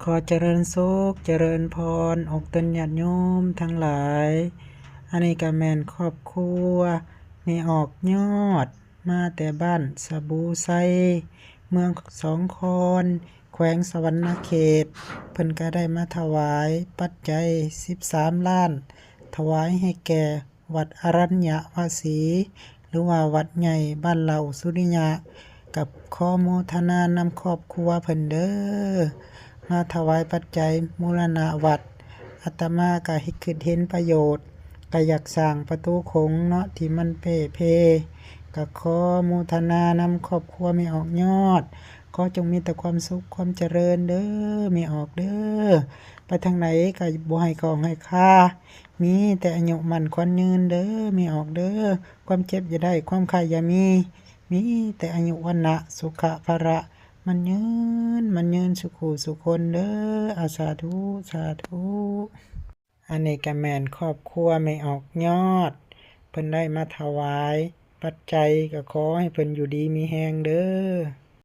ขอเจริญสุขเจริญพรอกตนญาติโยมทั้งหลายอันนี้ก็แม่นครอบครัวมีออกยอดมาแต่บ้านสะบูไซเมืองสองคอนแขวงสวรรณเขตเพิ่นก็ได้มาถวายปัจจัย13 ล้านถวายให้แก่วัดอรัญญวาสีหรือว่าวัดใหญ่บ้านเหล่าสุริยะกับขอโมทนานำครอบครัวเพิ่นเด้อมาถวายปัจจัยมูลนาวัดอาตมาก็คิดเห็นประโยชน์ก็อยากสร้างประตูโขงเนาะที่มันเพก็ขอโมทนานำครอบครัวไม่ออกยอดก็จงมีแต่ความสุขความเจริญเด้อไม่ออกเด้อไปทางไหนก็บ่ให้ของให้ค่ามีแต่อายุมั่นขวัญยืนเด้อไม่ออกเด้อความเจ็บอย่าได้ความไข้อย่ามีแต่อายุวันนะสุขะภระมันยืนสุขสุคนเด้ออาสาธุสาธุอันนี้ก็แม่นครอบครัวไม่ออกยอดเพิ่นได้มาถวายปัจจัยก็ขอให้เพิ่นอยู่ดีมีแรงเด้อ